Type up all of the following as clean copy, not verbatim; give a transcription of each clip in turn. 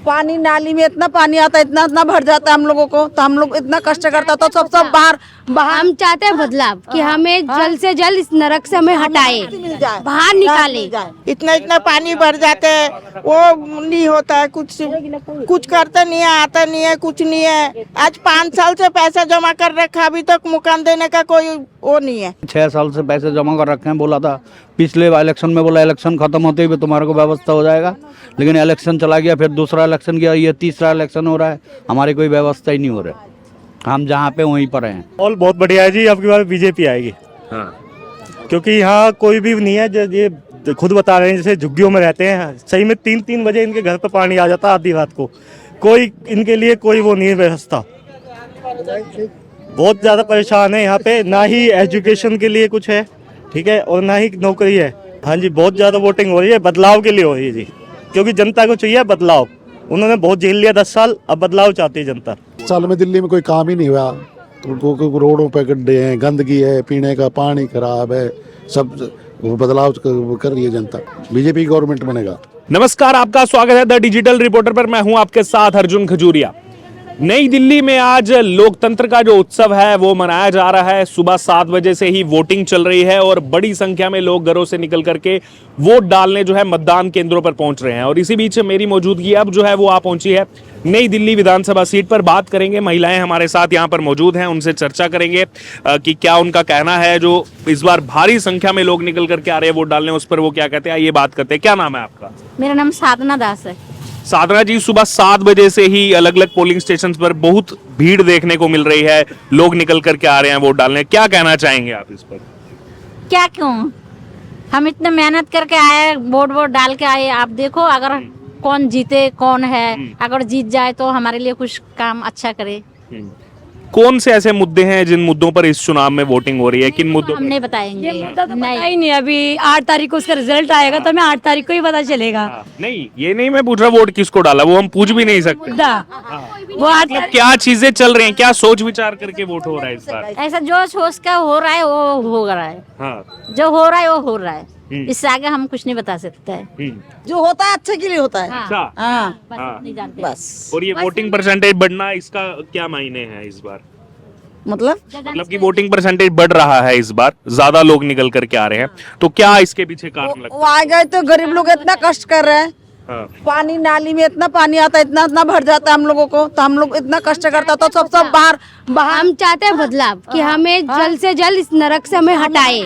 पानी नाली में इतना पानी आता है, इतना इतना भर जाता है हम लोगों को, तो हम लोग इतना कष्ट करता तो सब बाहर हम चाहते हैं बदलाव कि हमें जल्द से जल्द इस नरक से हमें हटाए, बाहर निकाले। इतना इतना पानी भर जाते है, वो नहीं होता है, कुछ करते नहीं है, आता नहीं है, कुछ नहीं है। आज 5 साल से पैसा जमा कर रखा, अभी तक मकान देने का कोई वो नहीं है। 6 साल से पैसे जमा कर रखे हैं, बोला था पिछले इलेक्शन में, बोला इलेक्शन खत्म होते ही तुम्हारे को व्यवस्था हो जाएगा, लेकिन इलेक्शन चला गया, फिर दूसरा इलेक्शन गया, ये तीसरा इलेक्शन हो रहा है, हमारी कोई व्यवस्था ही नहीं हो रही। हम जहाँ पे वहीं पर हैं। और बहुत बढ़िया है जी, अब की बार बीजेपी आएगी। हाँ। क्योंकि यहाँ कोई भी नहीं है, जो ये खुद बता रहे हैं, जैसे झुग्गियों में रहते हैं, सही में 3-3 बजे इनके घर पे पानी आ जाता आधी रात को, कोई इनके लिए कोई वो नहीं है व्यवस्था। बहुत ज़्यादा परेशान है यहाँ पे, ना ही एजुकेशन के लिए कुछ है, ठीक है, और ना ही नौकरी है। हाँ जी, बहुत ज़्यादा वोटिंग हो रही है, बदलाव के लिए हो रही है जी, क्योंकि जनता को चाहिए बदलाव। उन्होंने बहुत झेल लिया 10 साल, अब बदलाव चाहती है जनता। साल में दिल्ली में कोई काम ही नहीं हुआ, तो रोडों पे गड्ढे हैं, गंदगी है, पीने का पानी खराब है, सब बदलाव कर रही है जनता। बीजेपी गवर्नमेंट बनेगा। नमस्कार, आपका स्वागत है द डिजिटल रिपोर्टर पर। मैं हूं आपके साथ अर्जुन खजूरिया। नई दिल्ली में आज लोकतंत्र का जो उत्सव है वो मनाया जा रहा है। सुबह 7 बजे से ही वोटिंग चल रही है और बड़ी संख्या में लोग घरों से निकल करके वोट डालने जो है मतदान केंद्रों पर पहुंच रहे हैं। और इसी बीच मेरी मौजूदगी अब जो है वो आ पहुंची है नई दिल्ली विधानसभा सीट पर। बात करेंगे, महिलाएं हमारे साथ यहाँ पर मौजूद हैं, उनसे चर्चा करेंगे कि क्या उनका कहना है। जो इस बार भारी संख्या में लोग निकल करके आ रहे हैं वोट डालने, उस पर वो क्या कहते हैं, ये बात करते हैं। क्या नाम है आपका? मेरा नाम साधना दास है। साधना जी, सुबह 7 बजे से ही अलग अलग पोलिंग स्टेशन पर बहुत भीड़ देखने को मिल रही है, लोग निकल करके आ रहे हैं वोट डालने, क्या कहना चाहेंगे आप इस पर? क्या क्यों, हम इतने मेहनत करके आए, वोट डाल के आए। आप देखो अगर कौन जीते कौन है, अगर जीत जाए तो हमारे लिए कुछ काम अच्छा करे। कौन से ऐसे मुद्दे हैं जिन मुद्दों पर इस चुनाव में वोटिंग हो रही है, किन मुद्दों हम नहीं बताएंगे। ये मुद्दा तो पता ही नहीं, अभी 8 तारीख को उसका रिजल्ट आएगा तो हमें 8 तारीख को ही पता चलेगा। नहीं, ये नहीं मैं पूछ रहा वोट किसको डाला, वो हम पूछ भी नहीं सकते। वो 8 मतलब क्या चीजें चल रही हैं, क्या सोच विचार करके वोट हो रहा है इस बार? ऐसा जो सोच का हो रहा है वो हो रहा है। हाँ। जो हो रहा है वो हो रहा है, इससे आगे हम कुछ नहीं बता सकते हैं। जो होता है अच्छे के लिए होता है। अच्छा। हाँ बस नहीं जानते। बस। और ये वोटिंग परसेंटेज बढ़ना, इसका क्या मायने है इस बार? मतलब कि वोटिंग परसेंटेज बढ़ रहा है इस बार, ज्यादा लोग निकल करके आ रहे हैं, तो क्या इसके पीछे कारण लगता वो आ गए तो गरीब लोग इतना कष्ट कर रहे हैं। है? पानी नाली में इतना पानी आता है, इतना इतना भर जाता है हम लोगों को, तो हम लोग इतना कष्ट करता तो सब बाहर हम चाहते हैं बदलाव कि हमें जल्द से जल्द इस नरक से हमें हटाए,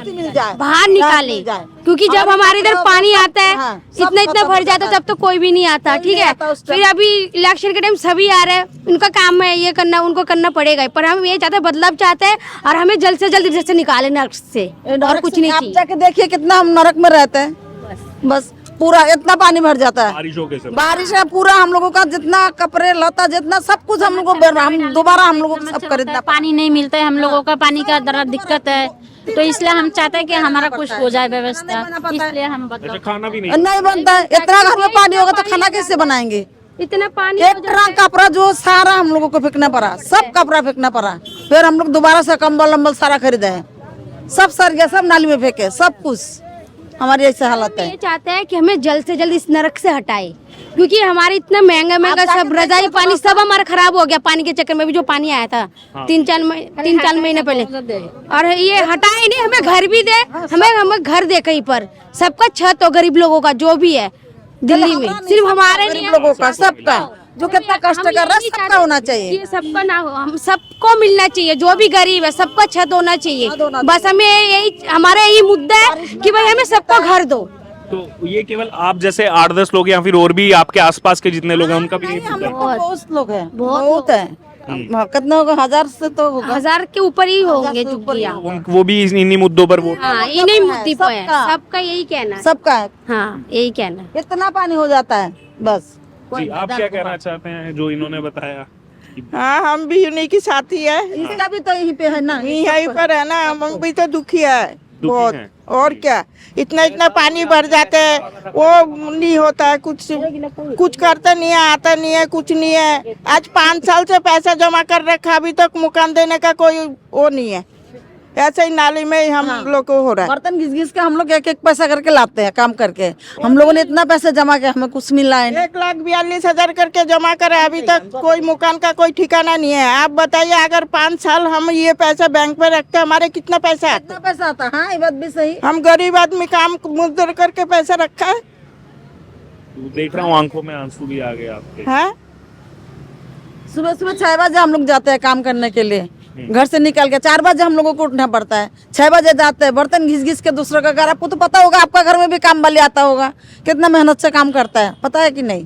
बाहर निकाले। क्योंकि जब हमारे इधर पानी आता है, इतना इतना भर जाता है, तब तो कोई भी नहीं आता, ठीक है। फिर अभी इलेक्शन के टाइम सभी आ रहे हैं, उनका काम है ये करना, उनको करना पड़ेगा। पर हम ये चाहते हैं, बदलाव चाहते हैं, और हमें जल्द से जल्द इधर से निकाले नरक से, और कुछ नहीं चाहिए। जाके देखिए कितना हम नरक में रहते हैं, बस पूरा इतना पानी भर जाता है बारिशों के समय। बारिश का पूरा हम लोगों का जितना कपड़े लता जितना सब कुछ हम लोगों को हम दोबारा हम लोगों को सब खरीदना। पानी नहीं मिलता है हम लोगों का, पानी का जरा दिक्कत है, तो इसलिए हम चाहते हैं कि हमारा कुछ हो जाए व्यवस्था, इसलिए हम अच्छा, खाना भी नहीं बनता है। इतना घर में पानी होगा तो खाना कैसे बनाएंगे? इतना पानी एक ट्रक कपड़ा जो सारा हम लोगों को फेंकना पड़ा, सब कपड़ा फेंकना पड़ा। फिर हम लोग दोबारा से कंबल वम्बल सारा खरीदे हैं, सब सर गया, सब नाली में फेंके, सब कुछ। हमारी ऐसी हालत है। ये चाहते हैं कि हमें जल्द से जल्द इस नरक से हटाए, क्योंकि हमारे इतना महंगा महंगा सब रजाई पानी सब हमारा खराब हो गया। पानी के चक्कर में भी जो पानी आया था 3-4 महीने पहले, और ये हटाए नहीं, हमें घर भी दे, हमें घर दे कहीं पर, सबका छत हो गरीब लोगों का जो भी है दिल्ली में, सिर्फ हमारे नहीं, लोगों का सबका जो कितना कष्ट कर रहा है सबका होना चाहिए। ये सबका ना हो, हम सबको मिलना चाहिए, जो भी गरीब है सबका छत होना चाहिए। बस हमें यही, हमारा यही मुद्दा है कि भाई हमें सबको घर दो। तो ये केवल आप जैसे 8-10 लोग या फिर और भी आपके आसपास के जितने लोग हैं उनका भी हम लोग बहुत लोग हैं, बहुत है। कितना होगा? 1000 से तो होगा, 1000 के ऊपर ही होंगे झुग्गियाँ। वो भी इन्हीं मुद्दों पर वोट। हाँ, इन्हीं मुद्दे पर है, सबका यही कहना है, सबका है। हाँ यही कहना है। इतना पानी हो जाता है बस। जी, आप क्या कहना चाहते हैं जो इन्होंने बताया? हाँ, हम भी उन्हीं की साथी है, इसका भी तो यहीं पे है ना, यहीं पर है ना, हम भी तो दुखी है बहुत। हैं। और क्या, इतना इतना पानी भर जाते है, वो नहीं होता है, कुछ करते नहीं है, आता नहीं है, कुछ नहीं है। आज 5 साल से पैसा जमा कर रखा, अभी तक मकान देने का कोई वो नहीं है। ऐसे ही नाली में ही हम लोग को हो रहा है। बर्तन घिस घिस के हम लोग एक एक पैसा करके लाते हैं काम करके। हम लोगों ने इतना पैसा जमा किया, हमें कुछ मिला है नहीं। 1,42,000 करके जमा करे, अभी तक कोई मकान का कोई ठिकाना नहीं है। आप बताइए, अगर 5 साल हम ये पैसा बैंक में रखते हमारे कितना पैसा आता? कितना पैसा आता? हाँ, ये बात भी सही। हम गरीब आदमी काम मजदूर करके पैसा रखा है। देख रहा हूँ आंखों में आंसू भी आ गए आपके। हाँ, सुबह सुबह 6 बजे हम लोग जाते हैं काम करने के लिए, घर से निकल के 4 बजे हम लोगों को उठना पड़ता है। 6 बजे जाते हैं, बर्तन घिस घिस के दूसरों का घर। आपको तो पता होगा, आपका घर में भी काम वाली आता होगा, कितना मेहनत से काम करता है, पता है कि नहीं?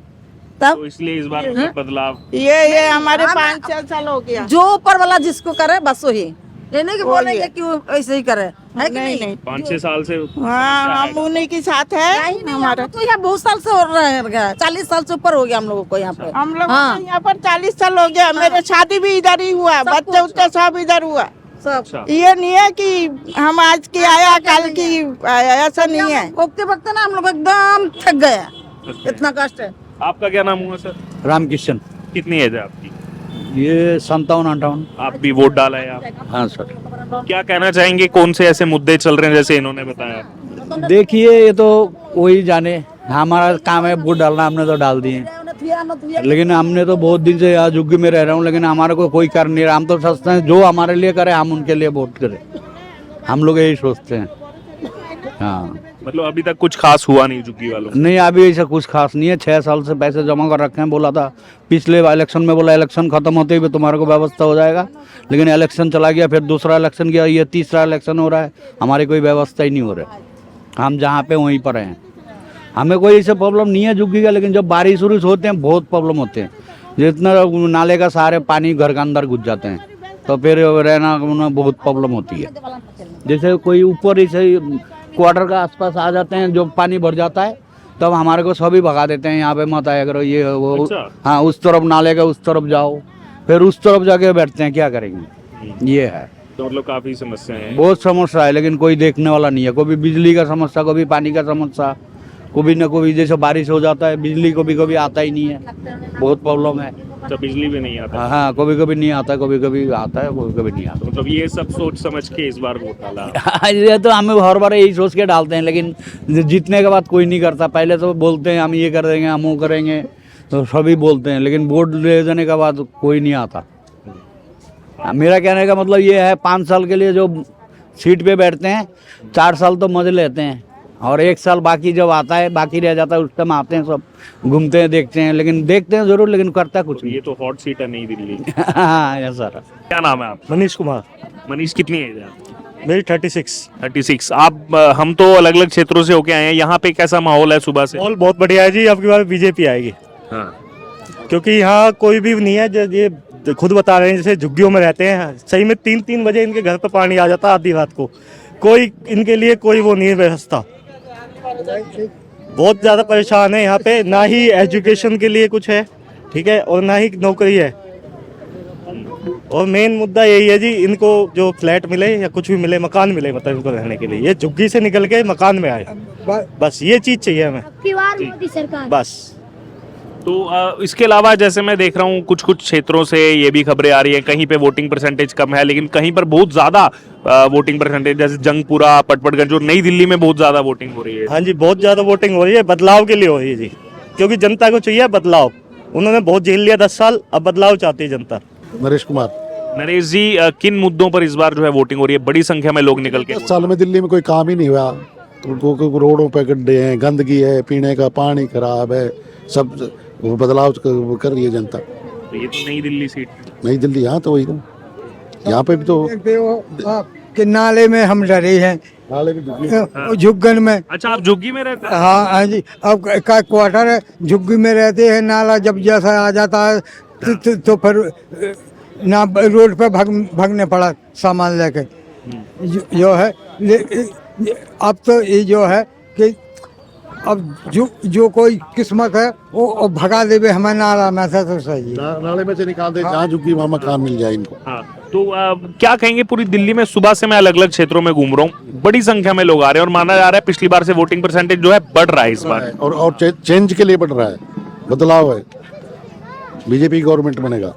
तब तो इसलिए इस बार कुछ बदलाव। ये हमारे 5-6 साल हो गया। जो ऊपर वाला जिसको करे बस वही, ये नहीं कि बोलेंगे कि वो ऐसे ही करे, है कि नहीं? 5-6 साल से हाँ, हम उन्हीं के साथ है। हमारा तो यहाँ बहुत साल से हो रहा है, 40 साल से ऊपर हो गया हम लोगों को यहाँ पे। हम लोग यहाँ पर 40 साल हो गया। मेरे शादी भी इधर ही हुआ, बच्चे उच्चे सब इधर हुआ। सब ये नहीं है कि हम आज की आया कल की आया, ऐसा नहीं है। उगते वक्त ना हम लोग एकदम थक गए, इतना कष्ट है। आपका क्या नाम हुआ सर? रामकिशन। कितनी एज है आपकी? ये 57-58। आप भी वोट डाला है आप? हाँ सर। क्या कहना चाहेंगे, कौन से ऐसे मुद्दे चल रहे हैं जैसे इन्होंने बताया? देखिए, ये तो वही जाने, हमारा काम है वोट डालना, हमने तो डाल दिए। लेकिन हमने तो बहुत दिन से यहाँ झुग्गी में रह रहा हूँ, लेकिन हमारे को कोई कर नहीं रहा। हम तो सोचते हैं जो हमारे लिए करे हम उनके लिए वोट करें, हम लोग यही सोचते हैं। हाँ, मतलब अभी तक कुछ खास हुआ नहीं झुग्गी वालों? नहीं, अभी ऐसा कुछ खास नहीं है। 6 साल से पैसे जमा कर रखे हैं। बोला था पिछले इलेक्शन में, बोला इलेक्शन खत्म होते ही तुम्हारे को व्यवस्था हो जाएगा, लेकिन इलेक्शन चला गया, फिर दूसरा इलेक्शन गया, ये तीसरा इलेक्शन हो रहा है, हमारी कोई व्यवस्था ही नहीं हो रहा है। हम जहाँ पे वहीं पर हैं, हमें कोई ऐसे प्रॉब्लम नहीं है झुग्गी का, लेकिन जब बारिश उरिश होते हैं बहुत प्रॉब्लम होते हैं। जितना नाले का सारे पानी घर के अंदर घुस जाते हैं, तो फिर रहना उन्हें बहुत प्रॉब्लम होती है। जैसे कोई ऊपर ऐसे क्वार्टर का आसपास आ जाते हैं, जो पानी भर जाता है, तब हमारे को सभी भगा देते हैं, यहाँ पे मत आया करो, ये वो। अच्छा। हाँ, उस तरफ नाले का उस तरफ जाओ, फिर उस तरफ जाके बैठते हैं, क्या करेंगे? ये है, तो मतलब काफी समस्याएं हैं। बहुत समस्या है, लेकिन कोई देखने वाला नहीं है। कभी बिजली का समस्या, कभी पानी का समस्या, कभी न कभी जैसे बारिश हो जाता है, बिजली कभी आता ही नहीं है, बहुत प्रॉब्लम है। तो बिजली भी नहीं आता? हाँ, कभी कभी नहीं आता, कभी कभी आता है, कभी कभी नहीं आता। मतलब ये सब सोच समझ के इस बार वोट डाला? ये तो हमें हर बार यही सोच के डालते हैं, लेकिन जीतने के बाद कोई नहीं करता। पहले तो बोलते हैं हम ये कर देंगे, हम वो करेंगे, तो सभी बोलते हैं, लेकिन वोट ले जाने के बाद कोई नहीं आता। मेरा कहने का मतलब ये है, 5 साल के लिए जो सीट पे बैठते हैं, 4 साल तो मजे लेते हैं, और 1 साल बाकी जब आता है, बाकी रह जाता है, उस टाइम आते हैं, सब घूमते हैं, देखते हैं, लेकिन देखते हैं जरूर, लेकिन करता कुछ नहीं। ये तो हॉट सीट है नई दिल्ली। हाँ, यस सर। क्या नाम है आप? मनीष कुमार। मनीष, कितनी एज है आपकी? मेरी 36। 36। आप हम तो अलग अलग क्षेत्रों से होके आए हैं, यहाँ पे कैसा माहौल है सुबह से? माहौल बहुत बढ़िया है जी। अब की बार बीजेपी आएगी। हाँ। क्योंकि यहाँ कोई भी नहीं है, ये खुद बता रहे हैं, जैसे झुग्गियों में रहते हैं, सही में 3-3 बजे इनके घर पे पानी आ जाता है आधी रात को। कोई इनके लिए कोई वो नहीं है व्यवस्था। बहुत ज़्यादा परेशान है यहाँ पे, ना ही एजुकेशन के लिए कुछ है, ठीक है, और ना ही नौकरी है। और मेन मुद्दा यही है जी, इनको जो फ्लैट मिले या कुछ भी मिले, मकान मिले, मतलब इनको रहने के लिए, ये झुग्गी से निकल के मकान में आए, बस ये चीज़ चाहिए हमें, मोदी सरकार। बस। तो इसके अलावा जैसे मैं देख रहा हूँ कुछ कुछ क्षेत्रों से ये भी खबरें आ रही हैं, कहीं पे वोटिंग परसेंटेज कम है, लेकिन कहीं पर बहुत ज्यादा वोटिंग परसेंटेज, जैसे जंगपुरा, पटपड़गंज और नई दिल्ली में बहुत ज्यादा वोटिंग हो रही है। हाँ जी, बहुत ज़्यादा वोटिंग हो रही है, बदलाव के लिए हो रही है जी, क्योंकि जनता को चाहिए बदलाव। उन्होंने बहुत झेल लिया 10 साल, अब बदलाव चाहती है जनता। नरेश कुमार। नरेश जी, किन मुद्दों पर इस बार जो है वोटिंग हो रही है? बड़ी संख्या में लोग निकल के। 10 साल में दिल्ली में कोई काम ही नहीं हुआ। तो रोडों पे गड्ढे हैं, गंदगी है, पीने का पानी खराब है, सब बदलाव कर रही है जनता। तो ये तो नई दिल्ली सीट। नई दिल्ली, यहाँ तो वही तो, यहाँ पे भी तो कि नाले में हम डरे हैं, नाले में झुग्गन में। अच्छा, आप झुग्गी में रहते हैं? हाँ जी, अब का क्वार्टर है, झुग्गी में रहते हैं। नाला जब जैसा आ जाता है तो फिर ना रोड पे भागने पड़ा सामान लेके। जो है अब तो ये जो है कि अब जो कोई किस्मत है वो भगा देवे हमें नाला में से, तो सही है। नाले में से निकाल दे, जहाँ झुग्गी वहाँ मकान मिल जाए इनको। हाँ, तो क्या कहेंगे, पूरी दिल्ली में सुबह से मैं अलग अलग क्षेत्रों में घूम रहा हूँ, बड़ी संख्या में लोग आ रहे हैं और माना जा रहा है पिछली बार से वोटिंग परसेंटेज जो है बढ़ रहा है इस बार। और चेंज के लिए बढ़ रहा है, बदलाव है, बीजेपी गवर्नमेंट बनेगा।